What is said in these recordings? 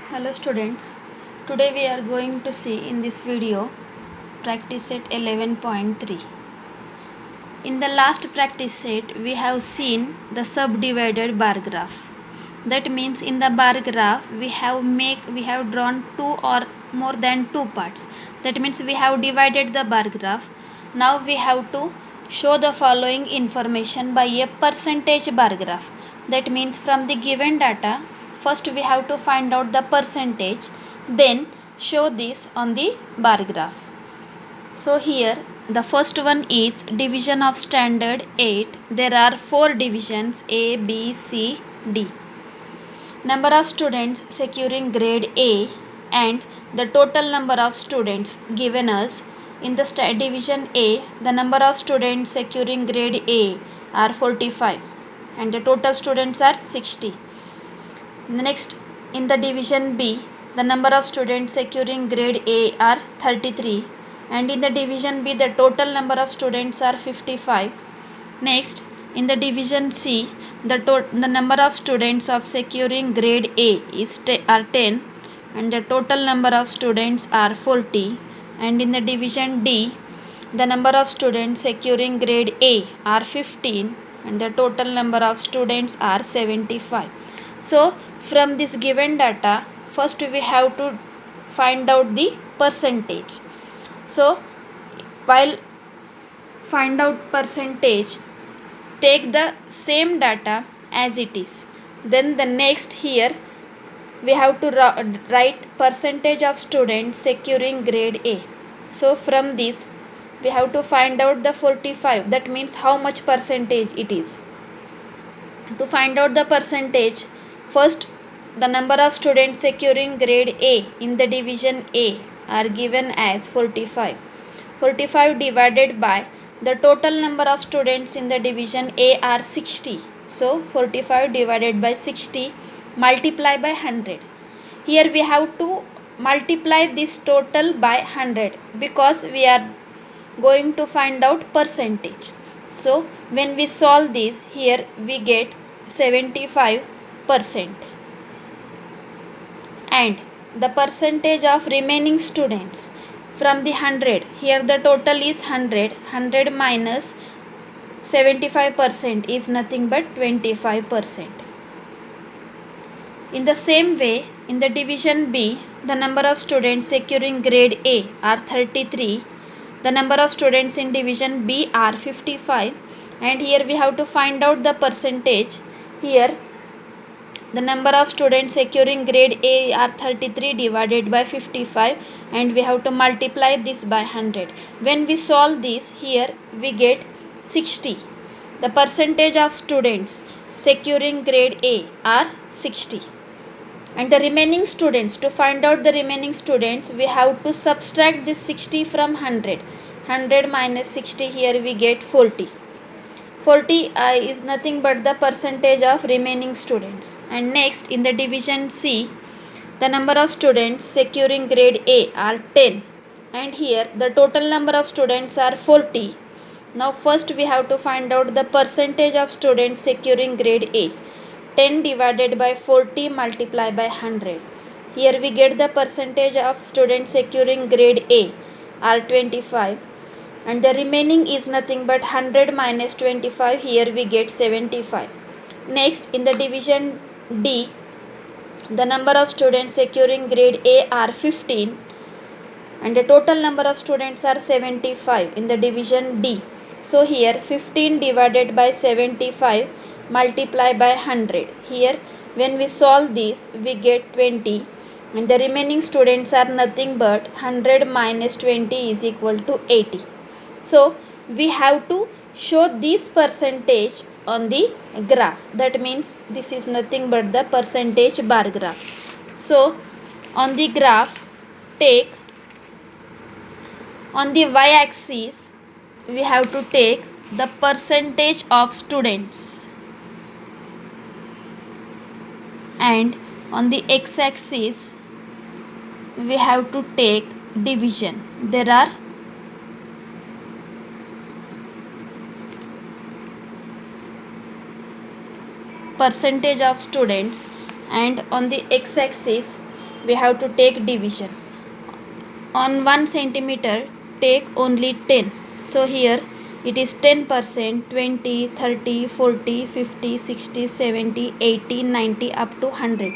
Hello students, today we are going to see in this video practice set 11.3. In the last practice set we have seen the subdivided bar graph. That means in the bar graph we have drawn two or more than two parts. That means we have divided the bar graph. Now we have to show the following information by a percentage bar graph. That means from the given data, first we have to find out the percentage, then show this on the bar graph. So here the first one is division of standard 8. There are 4 divisions A, B, C, D. Number of students securing grade A and the total number of students given us in the division A. The number of students securing grade A are 45 and the total students are 60. Next, in the division B, the number of students securing grade A are 33 and in the division B the total number of students are 55. Next, in the division C, the number of students of securing grade A are 10 and the total number of students are 40, and in the division D the number of students securing grade A are 15 and the total number of students are 75. So from this given data, first we have to find out the percentage. So while find out percentage, take the same data as it is. Then the next here we have to write percentage of students securing grade A. So from this we have to find out the 45. That means how much percentage it is. To find out the percentage, first the number of students securing grade A in the division A are given as 45. 45 divided by the total number of students in the division A are 60. So 45 divided by 60 multiply by 100. Here we have to multiply this total by 100 because we are going to find out percentage. So when we solve this, here we get 75%. And the percentage of remaining students from the 100, here the total is 100. 100 minus 75% is nothing but 25%. In the same way, in the division B, the number of students securing grade A are 33. The number of students in division B are 55, and here we have to find out the percentage. Here the number of students securing grade A are 33 divided by 55 and we have to multiply this by 100. When we solve this, here we get 60. The percentage of students securing grade A are 60. And the remaining students, to find out the remaining students, we have to subtract this 60 from 100. 100 minus 60, here we get 40. 40 is nothing but the percentage of remaining students. And next, in the division C, the number of students securing grade A are 10 and here the total number of students are 40. Now first we have to find out the percentage of students securing grade A. 10 divided by 40 multiplied by 100. Here we get the percentage of students securing grade A are 25 and the remaining is nothing but 100 minus 25. Here we get 75. Next, in the division D, the number of students securing grade A are 15 and the total number of students are 75 in the division D. So here 15 divided by 75 multiply by 100. Here when we solve this, we get 20 and the remaining students are nothing but 100 minus 20 is equal to 80. So we have to show this percentage on the graph. That means this is nothing but the percentage bar graph. So on the graph, take on the y-axis we have to take the percentage of students and on the x-axis we have to take division. There are percentage of students and on the x-axis we have to take division. On 1 centimeter take only 10. So here it is 10%, 20, 30, 40, 50, 60, 70, 80, 90 up to 100.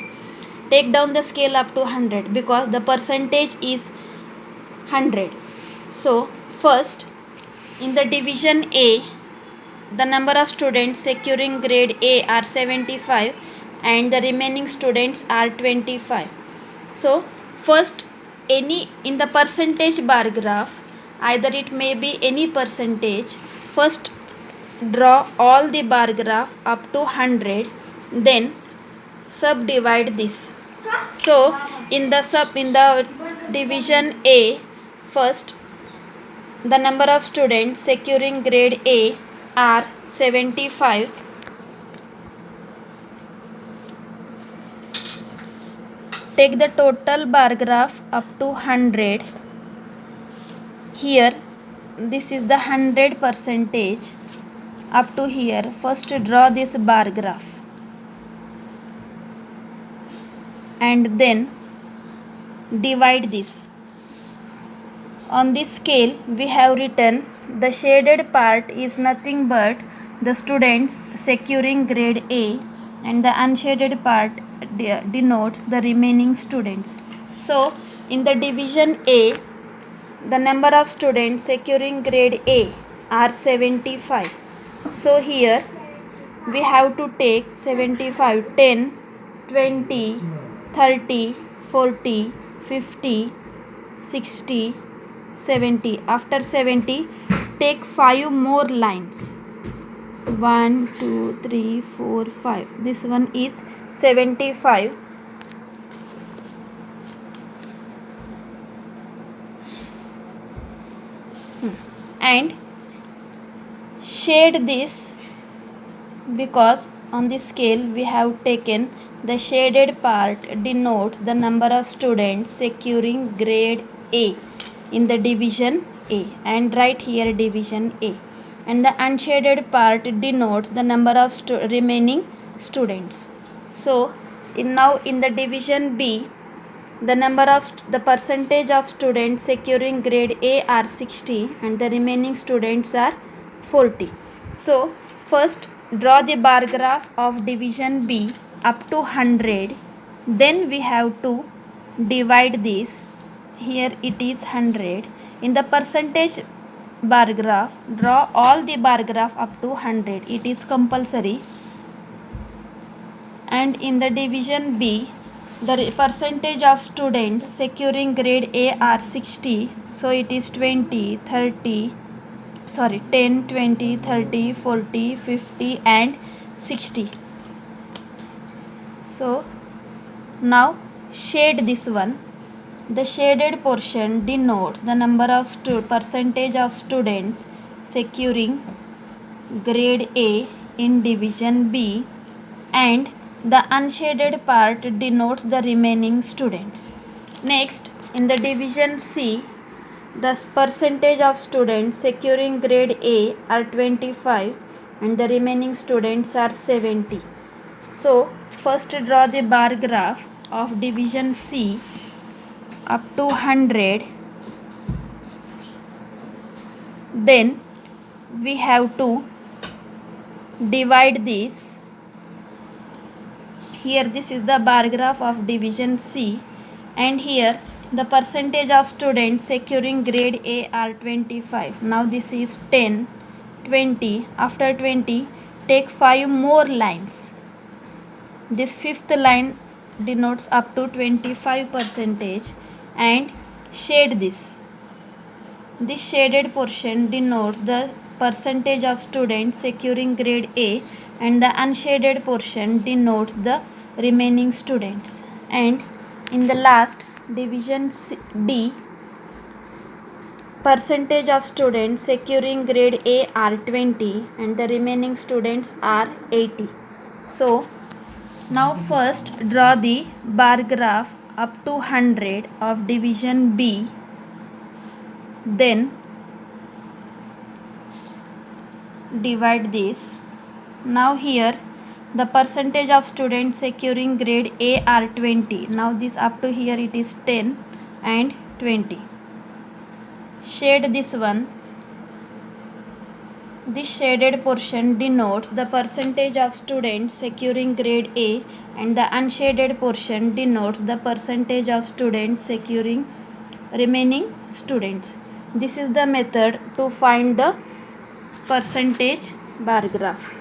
Take down the scale up to 100 because the percentage is 100. So first, in the division A, the number of students securing grade A are 75 and the remaining students are 25. So first, any in the percentage bar graph, either it may be any percentage. First draw all the bar graph up to 100, then subdivide this. So in the division A, first the number of students securing grade A are 75. Take the total bar graph up to 100. Here this is the 100 percentage up to here. First draw this bar graph and then divide this. On this scale we have written the shaded part is nothing but the students securing grade A and the unshaded part denotes the remaining students. So in the division A, the number of students securing grade A are 75. So here we have to take 75, 10, 20, 30, 40, 50, 60, 70. After 70, take 5 more lines. 1, 2, 3, 4, 5. This one is 75. And shade this because on this scale we have taken the shaded part denotes the number of students securing grade A in the division A, and right here division A, and the unshaded part denotes the number of remaining students. So now in the division B, the number of the percentage of students securing grade A are 60 and the remaining students are 40. So first draw the bar graph of division B up to 100. Then we have to divide this. Here it is 100. In the percentage bar graph, draw all the bar graph up to 100. It is compulsory. And in the division B, the percentage of students securing grade A are 60. So it is 10, 20, 30, 40, 50 and 60. So now shade this one. The shaded portion denotes the number of percentage of students securing grade A in division B, and the unshaded part denotes the remaining students. Next, in the division C, the percentage of students securing grade A are 25 and the remaining students are 70. So first draw the bar graph of division C up to 100. Then we have to divide this. Here this is the bar graph of division C, and here the percentage of students securing grade A are 25. Now this is 10, 20. After 20, take 5 more lines. This fifth line denotes up to 25% and shade this. This shaded portion denotes the percentage of students securing grade A and the unshaded portion denotes the remaining students. And in the last division D, percentage of students securing grade A are 20 and the remaining students are 80. So now first draw the bar graph up to 100 of division B. Then divide this. Now here The percentage of students securing grade A are 20. Now this up to here it is 10 and 20. Shade this one. This shaded portion denotes the percentage of students securing grade A, and the unshaded portion denotes the percentage of students securing remaining students. This is the method to find the percentage bar graph.